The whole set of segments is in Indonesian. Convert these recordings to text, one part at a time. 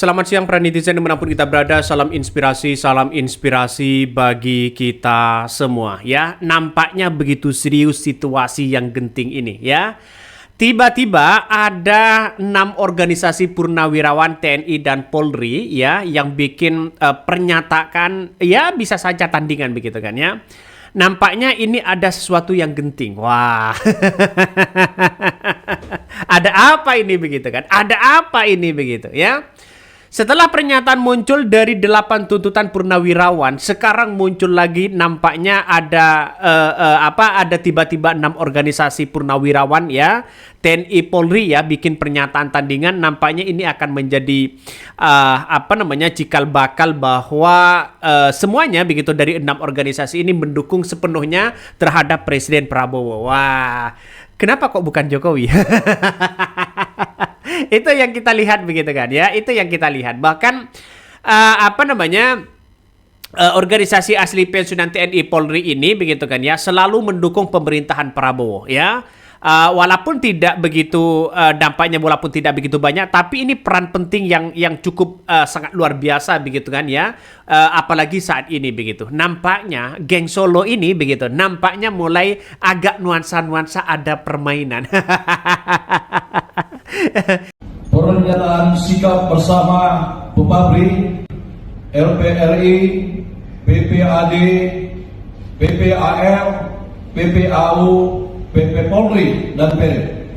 Selamat siang para netizen dimanapun kita berada, salam inspirasi bagi kita semua ya. Nampaknya begitu serius situasi yang genting ini ya. Tiba-tiba ada 6 organisasi purnawirawan TNI dan Polri ya yang bikin pernyataan ya bisa saja tandingan begitu kan ya. Nampaknya ini ada sesuatu yang genting. Wah. Ada apa ini begitu kan? Ada apa ini begitu ya? Setelah pernyataan muncul dari 8 tuntutan purnawirawan, sekarang muncul lagi nampaknya ada ada tiba-tiba 6 organisasi purnawirawan ya, TNI Polri ya bikin pernyataan tandingan. Nampaknya ini akan menjadi cikal bakal bahwa semuanya begitu dari 6 organisasi ini mendukung sepenuhnya terhadap Presiden Prabowo. Wah, kenapa kok bukan Jokowi? Itu yang kita lihat begitu kan ya, itu yang kita lihat. Bahkan organisasi asli pensiunan TNI Polri ini begitu kan ya selalu mendukung pemerintahan Prabowo ya. Walaupun tidak begitu dampaknya walaupun tidak begitu banyak, tapi ini peran penting yang cukup sangat luar biasa begitu kan ya. Apalagi saat ini begitu. Nampaknya geng Solo ini begitu, nampaknya mulai agak nuansa-nuansa ada permainan. Pernyataan sikap bersama Pepabri, LPRI, PPAD, PPAL, PPAU, PP Polri dan Perim.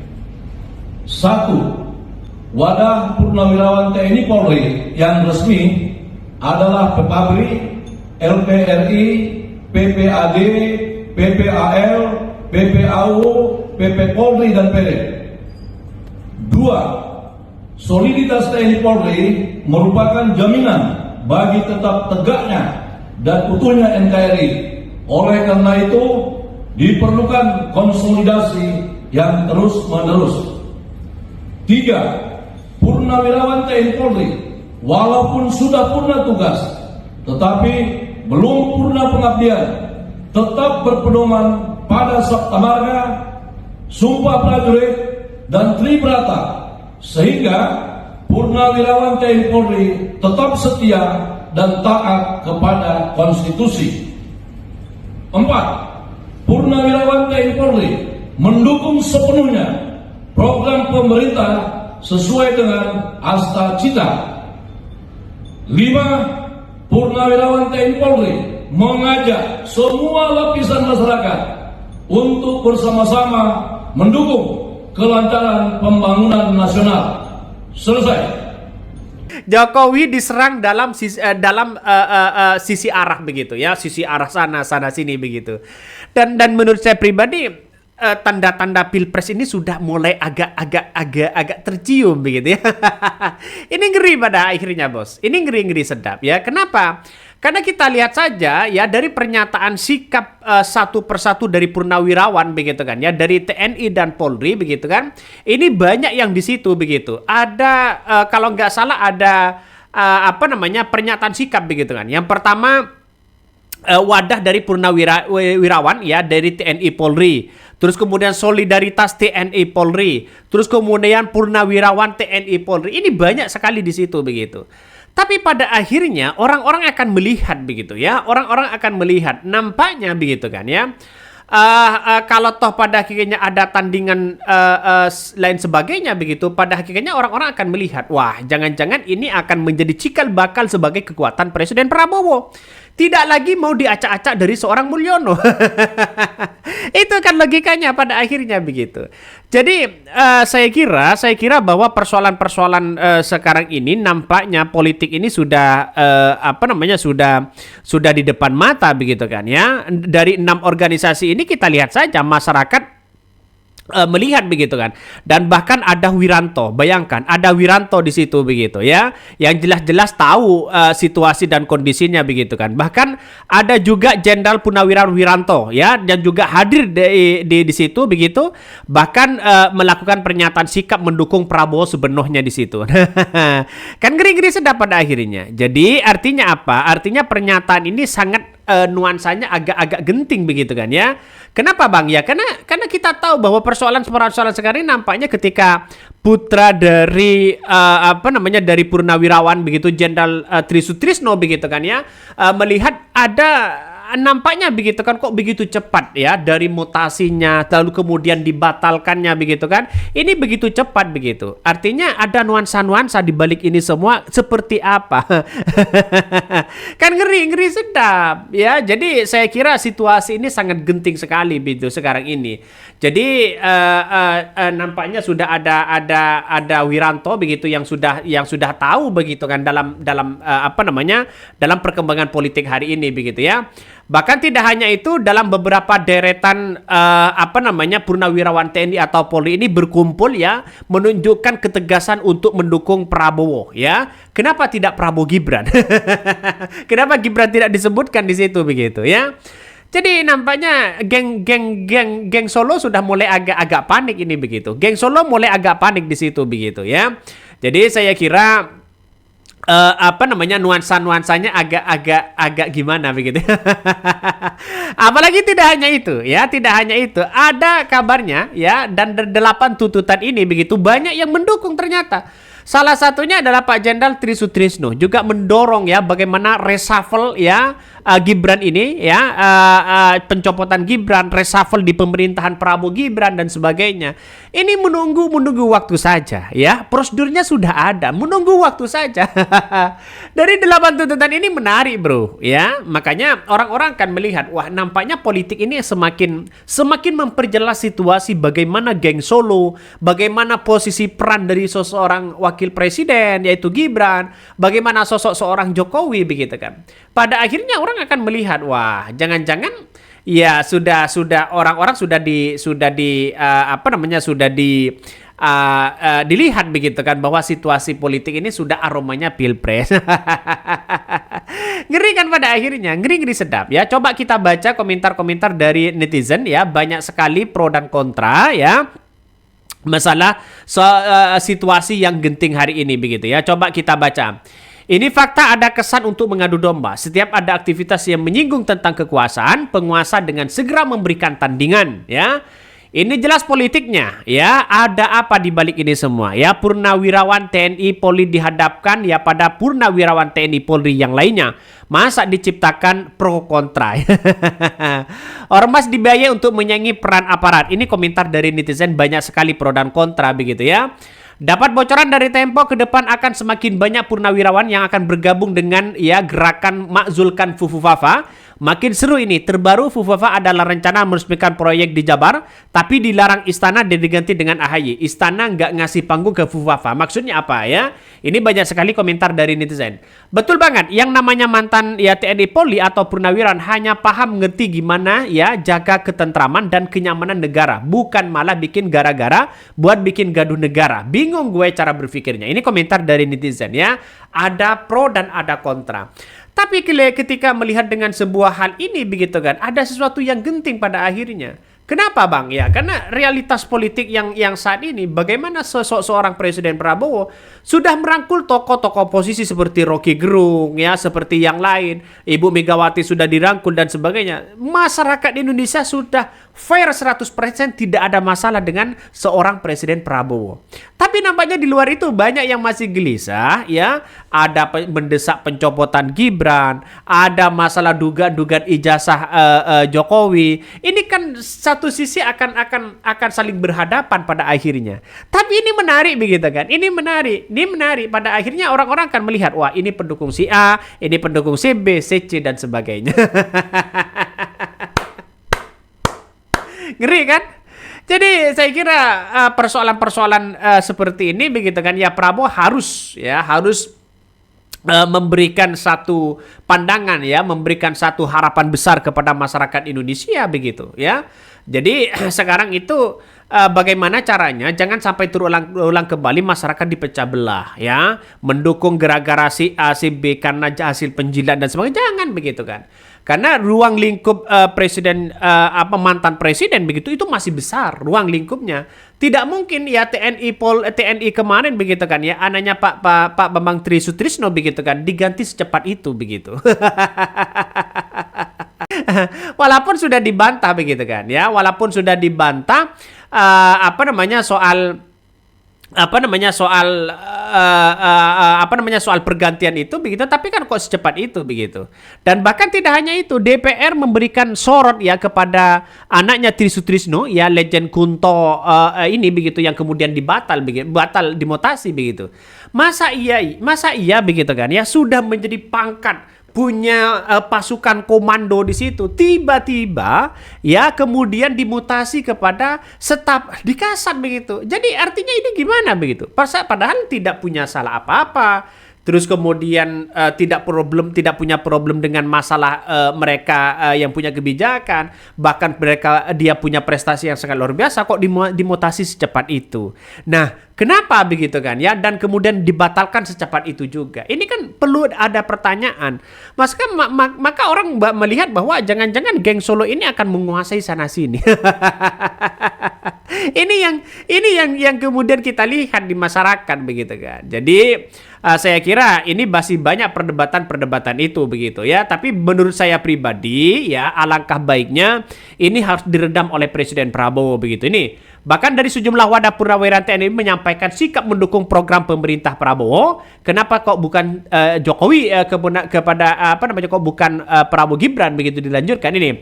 1. Wadah purnawirawan TNI Polri yang resmi adalah Pepabri, LPRI, PPAD, PPAL, PPAU, PP Polri dan Perim. 2. Soliditas TNI Polri merupakan jaminan bagi tetap tegaknya dan utuhnya NKRI. Oleh karena itu, diperlukan konsolidasi yang terus-menerus. 3. Purnawirawan TNI Polri walaupun sudah purna tugas, tetapi belum purna pengabdian, tetap berpedoman pada Sabta Marga, Sumpah Prajurit, dan Tribrata, sehingga purnawirawan TNI Polri tetap setia dan taat kepada konstitusi. 4. Purnawirawan TNI Polri mendukung sepenuhnya program pemerintah sesuai dengan Asta Cita. 5. Purnawirawan TNI Polri mengajak semua lapisan masyarakat untuk bersama-sama mendukung kelancaran pembangunan nasional. Selesai. Jokowi diserang dalam sisi arah begitu ya, sisi arah sana sini begitu. Dan menurut saya pribadi tanda-tanda Pilpres ini sudah mulai agak tercium begitu ya. Ini ngeri pada akhirnya, Bos. Ini ngeri sedap ya. Kenapa? Karena kita lihat saja ya dari pernyataan sikap satu persatu dari purnawirawan begitu kan ya, dari TNI dan Polri begitu kan. Ini banyak yang di situ begitu. Ada kalau nggak salah ada pernyataan sikap begitu kan. Yang pertama wadah dari purnawirawan ya dari TNI Polri. Terus kemudian solidaritas TNI Polri. Terus kemudian purnawirawan TNI Polri. Ini banyak sekali di situ begitu. Tapi pada akhirnya orang-orang akan melihat begitu ya. Orang-orang akan melihat nampaknya begitu kan ya. Kalau toh pada akhirnya ada tandingan lain sebagainya begitu, pada akhirnya orang-orang akan melihat, wah jangan-jangan ini akan menjadi cikal bakal sebagai kekuatan Presiden Prabowo. Tidak lagi mau diacak-acak dari seorang Mulyono. Itu kan logikanya pada akhirnya begitu. Jadi saya kira bahwa persoalan-persoalan sekarang ini nampaknya politik ini sudah sudah di depan mata begitu kan ya. Dari 6 organisasi ini kita lihat saja masyarakat melihat begitu kan, dan bahkan ada Wiranto, bayangkan ada Wiranto di situ begitu ya, yang jelas-jelas tahu situasi dan kondisinya begitu kan. Bahkan ada juga Jenderal Purnawirawan Wiranto ya, dan juga hadir di situ begitu, bahkan melakukan pernyataan sikap mendukung Prabowo sepenuhnya di situ. Kan ngeri-ngeri sedap pada akhirnya. Jadi artinya apa? Artinya pernyataan ini sangat nuansanya agak-agak genting begitu kan ya. Kenapa Bang? Ya karena kita tahu bahwa persoalan sekarang ini nampaknya ketika putra dari dari Purnawirawan begitu, Jenderal Tri Sutrisno begitu kan ya, melihat ada nampaknya begitu kan, kok begitu cepat ya dari mutasinya lalu kemudian dibatalkannya begitu kan, ini begitu cepat begitu, artinya ada nuansa-nuansa di balik ini semua seperti apa. Kan ngeri sedap ya. Jadi saya kira situasi ini sangat genting sekali begitu sekarang ini. Jadi nampaknya sudah ada Wiranto begitu yang sudah tahu begitu kan dalam dalam perkembangan politik hari ini begitu ya. Bahkan tidak hanya itu, dalam beberapa deretan purnawirawan TNI atau Polri ini berkumpul ya, menunjukkan ketegasan untuk mendukung Prabowo ya. Kenapa tidak Prabowo Gibran? Kenapa Gibran tidak disebutkan di situ begitu ya? Jadi nampaknya geng Solo sudah mulai agak panik ini begitu. Geng Solo mulai agak panik di situ begitu ya. Jadi saya kira nuansanya agak gimana begitu. Apalagi tidak hanya itu ya, ada kabarnya ya, dan 8 tuntutan ini begitu banyak yang mendukung ternyata. Salah satunya adalah Pak Jenderal Tri Sutrisno juga mendorong ya bagaimana reshuffle ya Gibran ini ya, pencopotan Gibran, reshuffle di pemerintahan Prabowo Gibran dan sebagainya. Ini menunggu waktu saja ya. Prosedurnya sudah ada, menunggu waktu saja. Dari 8 tuntutan ini menarik, Bro, ya. Makanya orang-orang akan melihat, wah, nampaknya politik ini semakin memperjelas situasi bagaimana geng Solo, bagaimana posisi peran dari seseorang wakil presiden yaitu Gibran, bagaimana sosok seorang Jokowi begitu kan. Pada akhirnya orang akan melihat, wah, jangan-jangan ya sudah orang-orang dilihat begitu kan bahwa situasi politik ini sudah aromanya pilpres. Ngeri kan pada akhirnya, ngeri sedap ya. Coba kita baca komentar-komentar dari netizen ya, banyak sekali pro dan kontra ya. Masalah situasi yang genting hari ini begitu ya. Coba kita baca. Ini fakta ada kesan untuk mengadu domba. Setiap ada aktivitas yang menyinggung tentang kekuasaan, penguasa dengan segera memberikan tandingan ya. Ini jelas politiknya ya. Ada apa di balik ini semua ya? Purnawirawan TNI Polri dihadapkan ya pada purnawirawan TNI Polri yang lainnya. Masa diciptakan pro kontra. Ormas dibiayai untuk menyaingi peran aparat. Ini komentar dari netizen, banyak sekali pro dan kontra begitu ya. Dapat bocoran dari Tempo, ke depan akan semakin banyak purnawirawan yang akan bergabung dengan ya gerakan makzulkan Fufufafa. Makin seru ini. Terbaru, Fufufafa adalah rencana meresmikan proyek di Jabar, tapi dilarang Istana dan diganti dengan AHY. Istana nggak ngasih panggung ke Fufufafa. Maksudnya apa ya? Ini banyak sekali komentar dari netizen. Betul banget. Yang namanya mantan ya TNI Polri atau purnawirawan hanya paham ngerti gimana ya jaga ketentraman dan kenyamanan negara, bukan malah bikin gara-gara buat bikin gaduh negara. Bingung gue cara berpikirnya. Ini komentar dari netizen ya. Ada pro dan ada kontra. Tapi ketika melihat dengan sebuah hal ini begitu kan, ada sesuatu yang genting pada akhirnya. Kenapa Bang? Ya karena realitas politik yang saat ini, bagaimana sosok seorang Presiden Prabowo sudah merangkul tokoh-tokoh oposisi seperti Rocky Gerung ya, seperti yang lain, Ibu Megawati sudah dirangkul dan sebagainya. Masyarakat Indonesia sudah fair 100%, tidak ada masalah dengan seorang Presiden Prabowo. Tapi nampaknya di luar itu banyak yang masih gelisah ya, ada mendesak pencopotan Gibran, ada masalah dugaan ijazah Jokowi. Ini kan satu sisi akan saling berhadapan pada akhirnya. Tapi ini menarik begitu kan? Ini menarik. Pada akhirnya orang-orang akan melihat, wah, ini pendukung si A, ini pendukung si B, si C dan sebagainya. Ngeri kan? Jadi saya kira persoalan-persoalan seperti ini begitu kan ya, Prabowo harus memberikan satu pandangan ya, memberikan satu harapan besar kepada masyarakat Indonesia begitu ya. Jadi sekarang itu bagaimana caranya jangan sampai terulang kembali masyarakat dipecah belah ya, mendukung gara-gara si A si B karena hasil penjilat dan sebagainya, jangan begitu kan. Karena ruang lingkup mantan presiden begitu itu masih besar ruang lingkupnya. Tidak mungkin ya TNI kemarin begitu kan ya, anaknya Pak Bambang Tri Sutrisno begitu kan diganti secepat itu begitu. Walaupun sudah dibantah begitu kan ya, walaupun sudah dibantah soal pergantian itu begitu, tapi kan kok secepat itu begitu. Dan bahkan tidak hanya itu, DPR memberikan sorot ya kepada anaknya Tri Sutrisno ya, legend Kunto ini begitu, yang kemudian batal dimutasi begitu. Masa iya begitu kan ya, sudah menjadi pangkat, punya pasukan komando di situ, tiba-tiba ya kemudian dimutasi kepada staf di Kasat begitu. Jadi artinya ini gimana begitu? Padahal tidak punya salah apa-apa. Terus kemudian tidak punya problem dengan masalah mereka yang punya kebijakan, bahkan dia punya prestasi yang sangat luar biasa, kok dimutasi secepat itu. Nah, kenapa begitu kan ya? Dan kemudian dibatalkan secepat itu juga. Ini kan perlu ada pertanyaan. Maka orang melihat bahwa jangan-jangan geng Solo ini akan menguasai sana sini. Ini yang kemudian kita lihat di masyarakat begitu kan. Jadi saya kira ini masih banyak perdebatan itu begitu ya. Tapi menurut saya pribadi ya, alangkah baiknya ini harus diredam oleh Presiden Prabowo begitu. Ini bahkan dari sejumlah wadah purnawirawan TNI menyampaikan sikap mendukung program pemerintah Prabowo. Kenapa kok bukan Jokowi kok bukan Prabowo Gibran begitu dilanjutkan ini.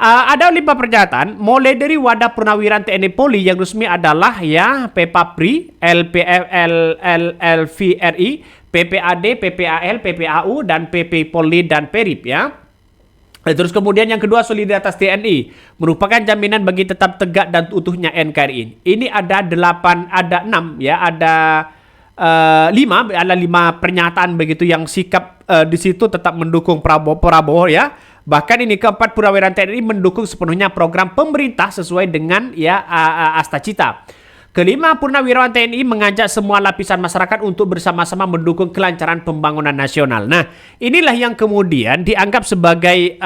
Ada 5 pernyataan mulai dari wadah purnawirawan TNI Polri yang resmi adalah ya PPAPRI, LVRI, PPAD, PPAL, PPAU dan PP Polri dan Perip ya. Terus kemudian yang kedua, solidaritas TNI merupakan jaminan bagi tetap tegak dan utuhnya NKRI. Ini ada 6 ya, ada 5 pernyataan begitu yang sikap di situ tetap mendukung Prabowo ya. Bahkan ini keempat, purnawirawan TNI mendukung sepenuhnya program pemerintah sesuai dengan ya Astacita. Kelima, purnawirawan TNI mengajak semua lapisan masyarakat untuk bersama-sama mendukung kelancaran pembangunan nasional. Nah, inilah yang kemudian dianggap sebagai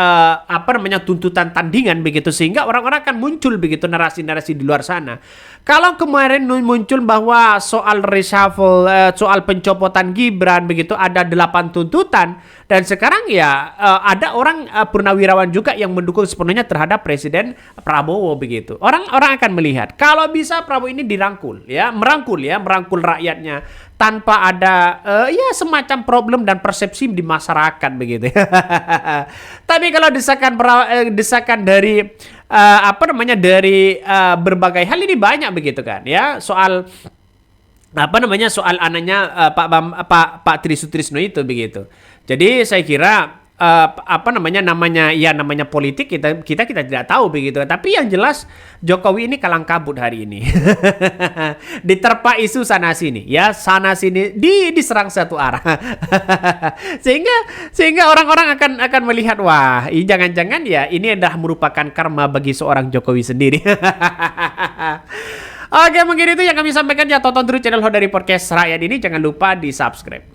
tuntutan tandingan begitu, sehingga orang-orang akan muncul begitu narasi-narasi di luar sana. Kalau kemarin muncul bahwa soal reshuffle, soal pencopotan Gibran begitu ada 8 tuntutan, dan sekarang ya ada orang purnawirawan juga yang mendukung sepenuhnya terhadap Presiden Prabowo begitu. Orang akan melihat kalau bisa Prabowo ini merangkul rakyatnya tanpa ada semacam problem dan persepsi di masyarakat begitu. Tapi kalau desakan dari berbagai hal ini banyak begitu kan ya, soal anaknya Pak Tri Sutrisno itu begitu. Jadi saya kira namanya politik kita tidak tahu begitu. Tapi yang jelas Jokowi ini kalang kabut hari ini. Diterpa isu sana sini diserang satu arah. sehingga orang-orang akan melihat, wah, jangan-jangan ya ini adalah merupakan karma bagi seorang Jokowi sendiri. Oke, mungkin itu yang kami sampaikan ya. Tonton terus channel Hodari Podcast Rakyat ini, jangan lupa di subscribe.